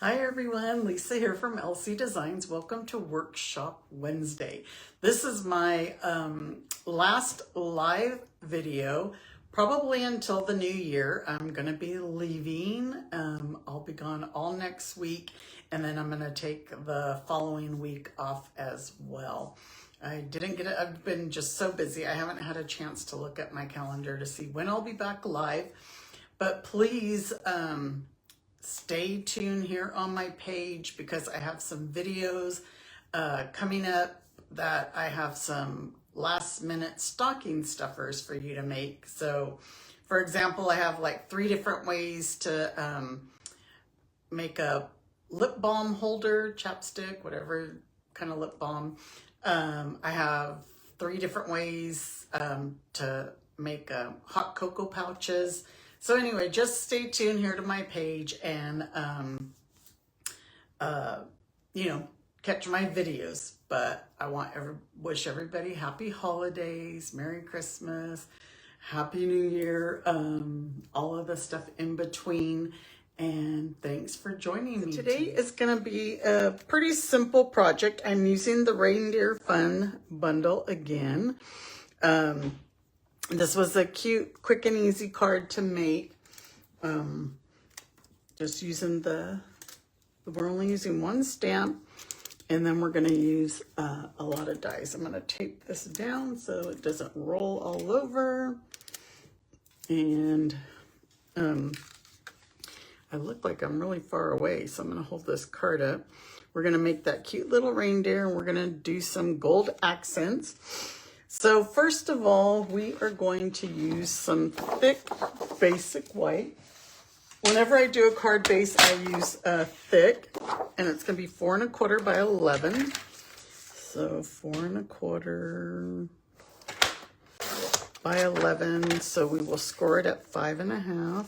Hi everyone, Lisa here from LC Designs. Welcome to Workshop Wednesday. This is my last live video, probably until the new year. I'm going to be leaving. I'll be gone all next week, and then I'm going to take the following week off as well. I didn't get it. I've been just so busy. I haven't had a chance to look at my calendar to see when I'll be back live, but please, stay tuned here on my page because I have some videos coming up that I have some last minute stocking stuffers for you to make. So for example, I have like 3 different ways to make a lip balm holder, chapstick, whatever kind of lip balm. I have 3 different ways to make hot cocoa pouches. So anyway, just stay tuned here to my page and, catch my videos. But I want wish everybody happy holidays, Merry Christmas, Happy New Year, all of the stuff in between. And thanks for joining me. Today is going to be a pretty simple project. I'm using the Reindeer Fun Bundle again. This was a cute, quick and easy card to make. Just using we're only using 1 stamp, and then we're going to use a lot of dies. I'm going to tape this down so it doesn't roll all over. And I look like I'm really far away, so I'm going to hold this card up. We're going to make that cute little reindeer, and we're going to do some gold accents. So first of all, we are going to use some thick basic white. Whenever I do a card base, I use thick, and it's going to be 4 1/4 by 11. So 4 1/4 by 11. So we will score it at 5 1/2.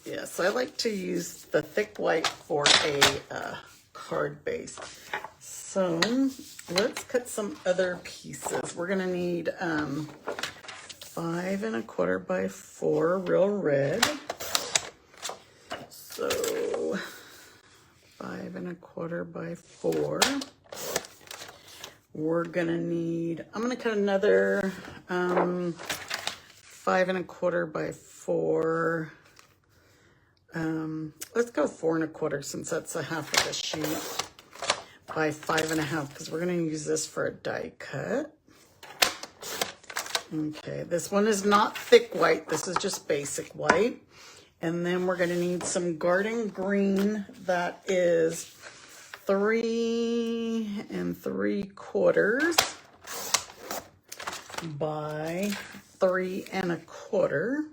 Yes, I like to use the thick white for a card base. So let's cut some other pieces. We're gonna need 5 1/4 by 4 real red. So 5 1/4 by 4. We're gonna need, I'm gonna cut another 5 1/4 by 4. Let's go 4 1/4 since that's a half of the sheet. By 5 1/2 because we're going to use this for a die cut. Okay, this one is not thick white. This is just basic white. And then we're going to need some garden green that is 3 3/4 by 3 1/4.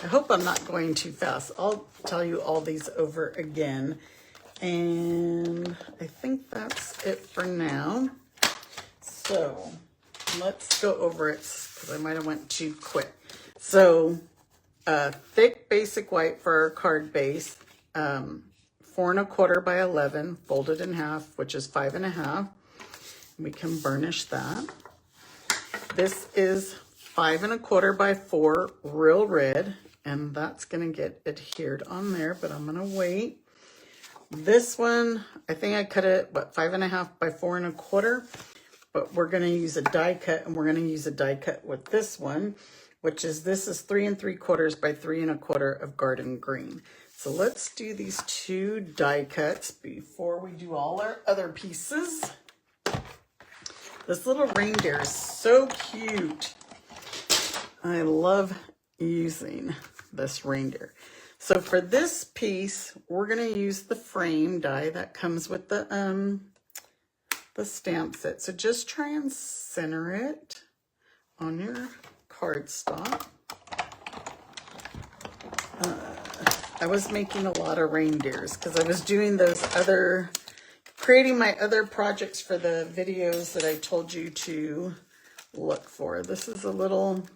I hope I'm not going too fast. I'll tell you all these over again. And I think that's it for now. So let's go over it because I might have went too quick. So thick basic white for our card base, 4 1/4 by 11, folded in half, which is 5 1/2. We can burnish that. This is 5 1/4 by 4 real red, and that's going to get adhered on there, but I'm going to wait. This one, I think I cut it, 5 1/2 by 4 1/4, but we're going to use a die cut, and we're going to use a die cut with this one, which is, this is 3 3/4 by 3 1/4 of garden green. So let's do these 2 die cuts before we do all our other pieces. This little reindeer is so cute. I love using this reindeer. So for this piece, we're going to use the frame die that comes with the stamp set. So just try and center it on your cardstock. I was making a lot of reindeers because I was doing creating my other projects for the videos that I told you to look for. This is a little,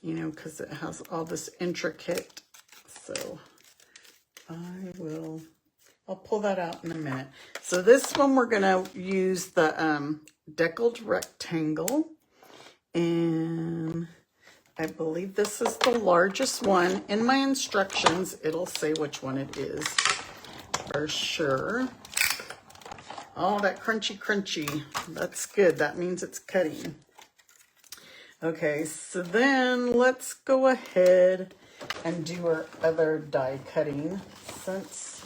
because it has all this intricate. So I'll pull that out in a minute. So this one we're going to use the deckled rectangle, and I believe this is the largest one. In my instructions, it'll say which one it is for sure. Oh, that crunchy, crunchy. That's good. That means it's cutting. Okay, so then let's go ahead and do our other die cutting. Since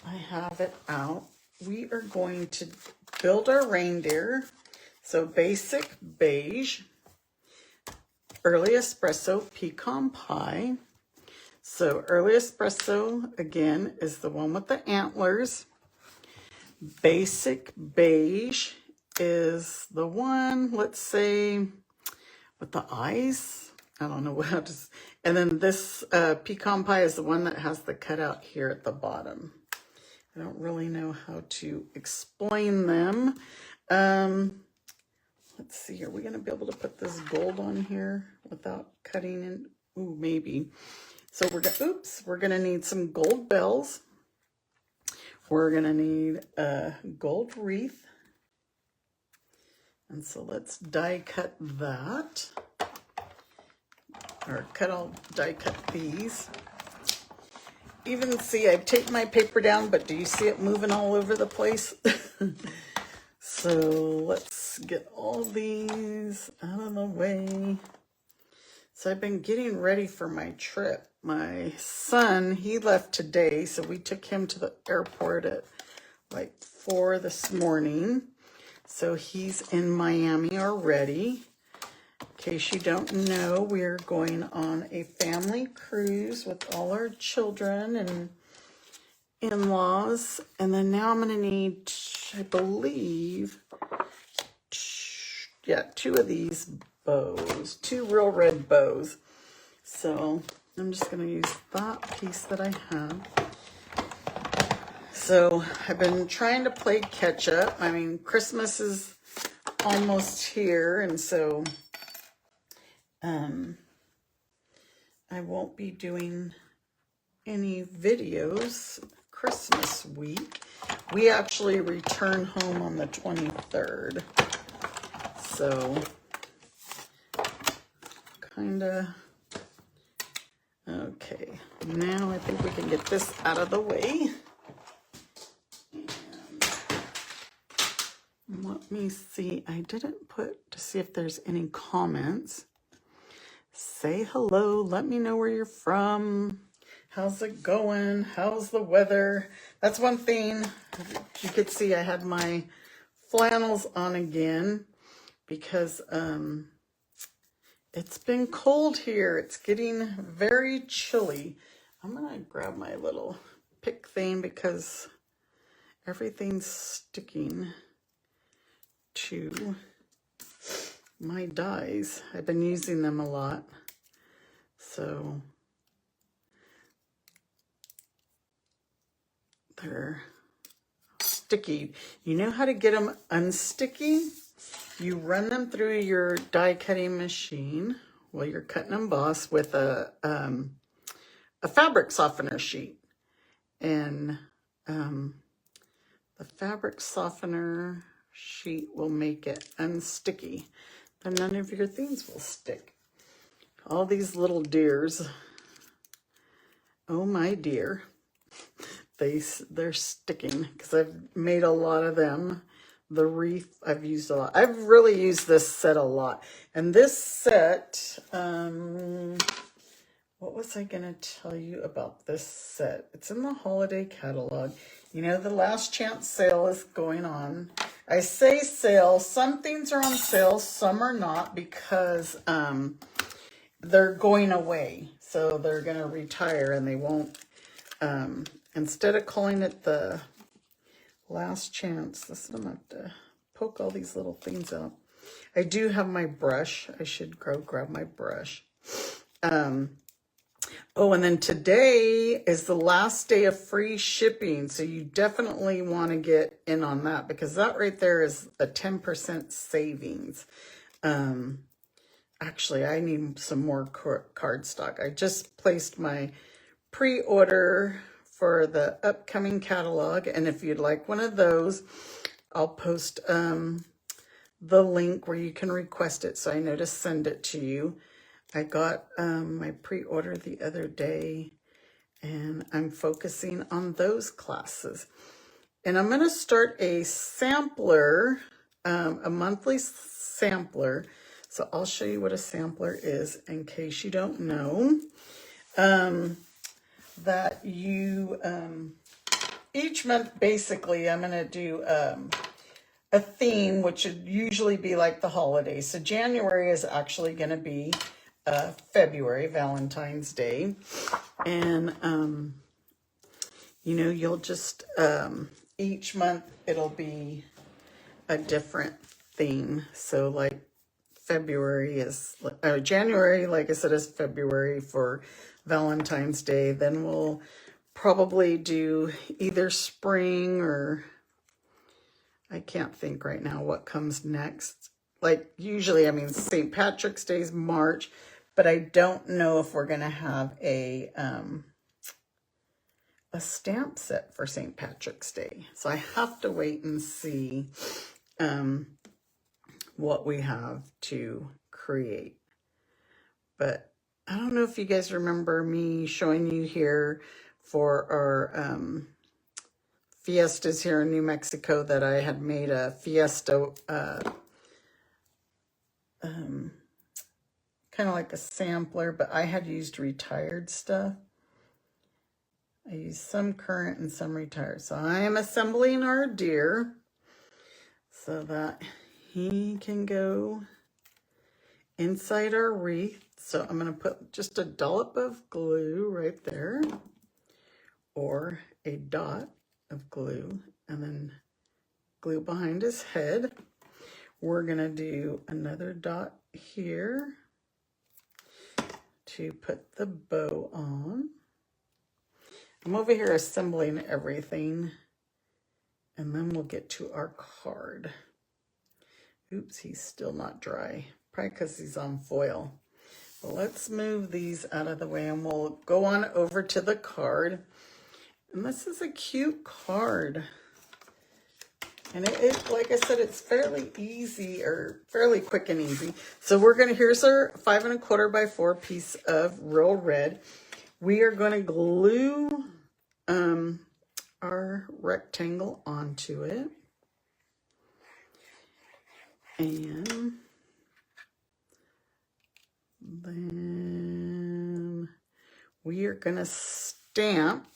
I have it out, we are going to build our reindeer. So basic beige, early espresso pecan pie. So early espresso, again, is the one with the antlers. Basic beige is the one, let's say, with the eyes. I don't know how to. And then this pecan pie is the one that has the cutout here at the bottom. I don't really know how to explain them. Let's see, are we going to be able to put this gold on here without cutting in? Ooh, maybe. So we're going to need some gold bells. We're going to need a gold wreath. And so let's die cut that. Or die cut these. Even see, I've taped my paper down, but do you see it moving all over the place? So let's get all these out of the way. So I've been getting ready for my trip. My son, he left today, so we took him to the airport at like 4 this morning. So he's in Miami already. In case you don't know, we're going on a family cruise with all our children and in-laws. And then now I'm going to need, I believe, yeah, 2 of these bows, 2 real red bows. So I'm just going to use that piece that I have. So I've been trying to play catch up. I mean, Christmas is almost here, and so I won't be doing any videos Christmas week. We actually return home on the 23rd. So kind of, okay, now I think we can get this out of the way. And let me see, I didn't put to see if there's any comments. Say hello, let me know where you're from. How's it going? How's the weather? That's one thing. You could see I had my flannels on again because it's been cold here. It's getting very chilly. I'm gonna grab my little pick thing because everything's sticking to my dies. I've been using them a lot. So they're sticky. You know how to get them unsticky? You run them through your die cutting machine while you're cut and emboss with a fabric softener sheet. And the fabric softener sheet will make it unsticky. Then none of your things will stick. All these little deers, oh my dear, they're sticking because I've made a lot of them. The wreath I've used a lot. I've really used this set a lot. And this set, what was I going to tell you about this set? It's in the holiday catalog. You know, the last chance sale is going on. I say sale, some things are on sale, some are not because they're going away. So they're going to retire and they won't, instead of calling it the last chance, listen, I'm going to have to poke all these little things out. I do have my brush. I should go grab my brush. Oh, and then today is the last day of free shipping. So you definitely want to get in on that because that right there is a 10% savings. Actually, I need some more cardstock. I just placed my pre-order for the upcoming catalog. And if you'd like one of those, I'll post the link where you can request it so I know to send it to you. I got my pre-order the other day, and I'm focusing on those classes. And I'm going to start a sampler, a monthly sampler. So I'll show you what a sampler is in case you don't know. That you, each month, basically, I'm going to do a theme, which would usually be like the holidays. So January is actually going to be February, Valentine's Day. And, you know, you'll just, each month it'll be a different theme. So like February is, January, like I said, is February for Valentine's Day. Then we'll probably do either spring or, I can't think right now what comes next. Like usually, I mean, St. Patrick's Day is March, but I don't know if we're going to have a stamp set for St. Patrick's Day. So I have to wait and see what we have to create. But I don't know if you guys remember me showing you here for our fiestas here in New Mexico that I had made a fiesta, kind of like a sampler, but I had used retired stuff. I used some current and some retired. So I am assembling our deer so that he can go inside our wreath. So I'm going to put just a dollop of glue right there, or a dot of glue, and then glue behind his head. We're going to do another dot here to put the bow on. I'm over here assembling everything, and then we'll get to our card. Oops, he's still not dry, probably because he's on foil. Well, let's move these out of the way, and we'll go on over to the card. And this is a cute card. And it, like I said, it's fairly easy, or fairly quick and easy. So we're going to, here's our 5 1/4 by 4 piece of real red. We are going to glue our rectangle onto it. And then we are going to stamp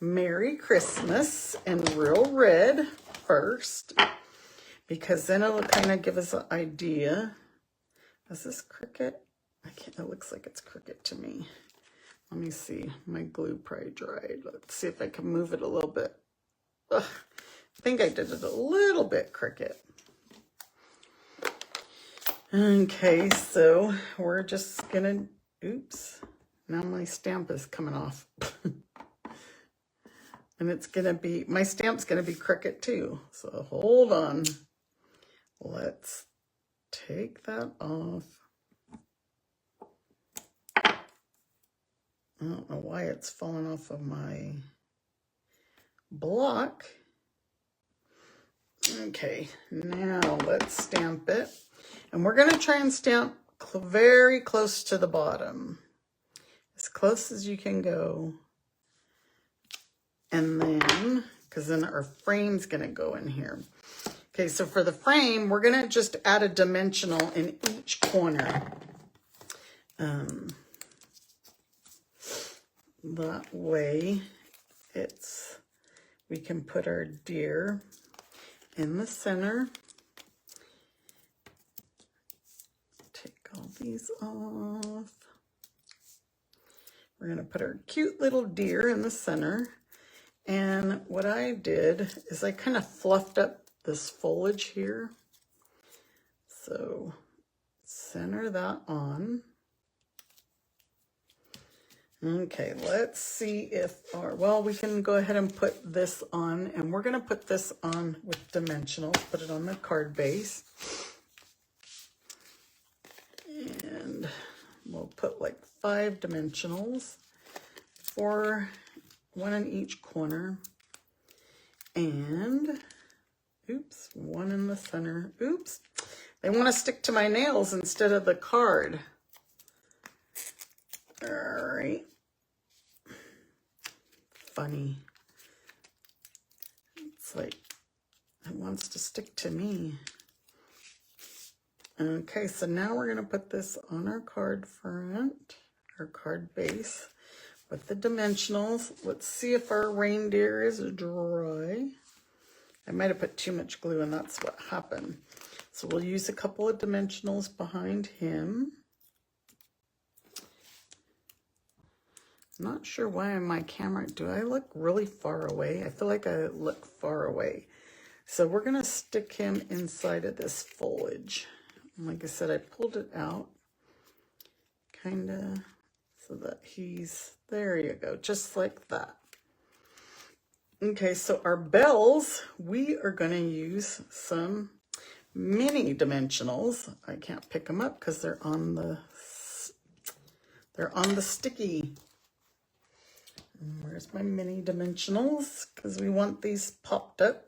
Merry Christmas in real red first, because then it'll kind of give us an idea. Is this crooked? I can't, it looks like it's crooked to me. Let me see. My glue probably dried. Let's see if I can move it a little bit. Ugh, I think I did it a little bit crooked. Okay, so we're just gonna, oops, now my stamp is coming off. And it's going to be, my stamp's going to be crooked too. So hold on. Let's take that off. I don't know why it's falling off of my block. Okay, now let's stamp it. And we're going to try and stamp very close to the bottom. As close as you can go. And then, because then our frame's going to go in here. Okay, so for the frame, we're going to just add a dimensional in each corner. That way, we can put our deer in the center. Take all these off. We're going to put our cute little deer in the center. And what I did is I kind of fluffed up this foliage here. So center that on. Okay, let's see if well, we can go ahead and put this on, and we're going to put this on with dimensionals, put it on the card base. And we'll put like 5 dimensionals, 4, 1 in each corner, and oops, 1 in the center. Oops, they want to stick to my nails instead of the card. All right. Funny. It's like it wants to stick to me. Okay, so now we're going to put this on our card front, our card base, with the dimensionals. Let's see if our reindeer is dry. I might have put too much glue and that's what happened. So we'll use a couple of dimensionals behind him. I'm not sure why on my camera, do I look really far away? I feel like I look far away. So we're going to stick him inside of this foliage. Like I said, I pulled it out, kind of, so that he's, there you go, just like that. Okay, so our bells, we are going to use some mini dimensionals. I can't pick them up because they're on the sticky. And where's my mini dimensionals? Because we want these popped up.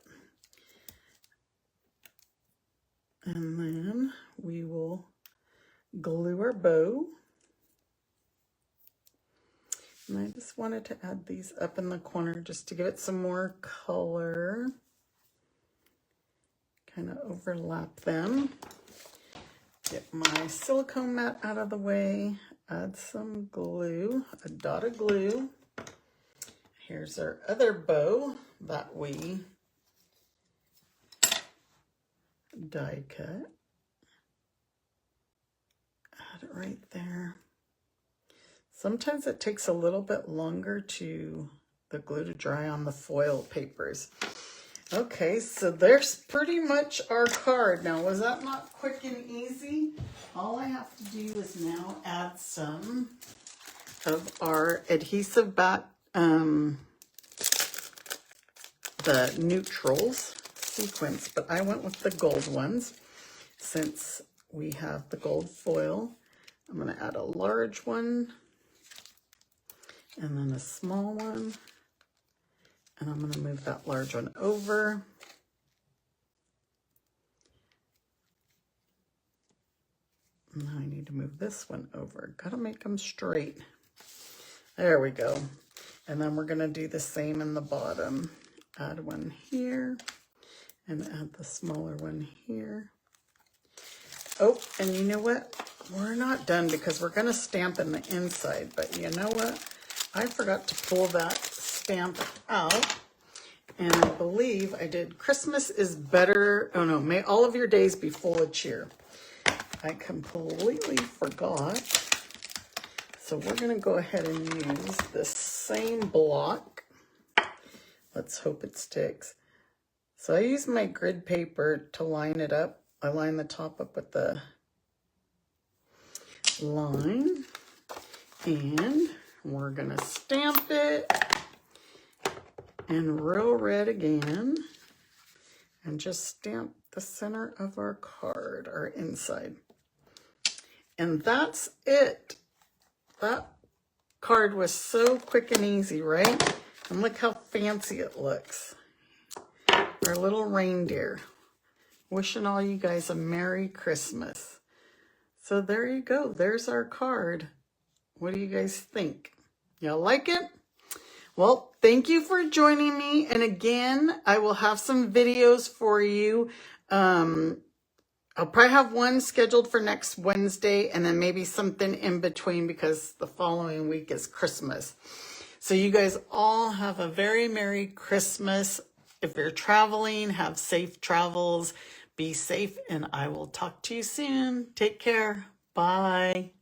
And then we will glue our bow. And I just wanted to add these up in the corner just to give it some more color. Kind of overlap them. Get my silicone mat out of the way. Add some glue, a dot of glue. Here's our other bow that we die cut. Add it right there. Sometimes it takes a little bit longer to the glue to dry on the foil papers. Okay, so there's pretty much our card. Now, was that not quick and easy? All I have to do is now add some of our adhesive back, the neutrals sequins, but I went with the gold ones since we have the gold foil. I'm going to add a large one and then a small one, and I'm going to move that large one over. Now I need to move this one over. Got to make them straight. There we go. And then we're going to do the same in the bottom. Add one here and add the smaller one here. Oh, and you know what? We're not done because we're going to stamp in the inside, but you know what? I forgot to pull that stamp out, and I believe I did Christmas is better. Oh no, may all of your days be full of cheer. I completely forgot. So we're going to go ahead and use the same block. Let's hope it sticks. So I use my grid paper to line it up. I line the top up with the line, and we're going to stamp it in real red again and just stamp the center of our card, our inside. And that's it. That card was so quick and easy, right? And look how fancy it looks. Our little reindeer. Wishing all you guys a Merry Christmas. So there you go. There's our card. What do you guys think? Y'all like it? Well, thank you for joining me. And again, I will have some videos for you. I'll probably have one scheduled for next Wednesday and then maybe something in between because the following week is Christmas. So you guys all have a very Merry Christmas. If you're traveling, have safe travels. Be safe, and I will talk to you soon. Take care. Bye.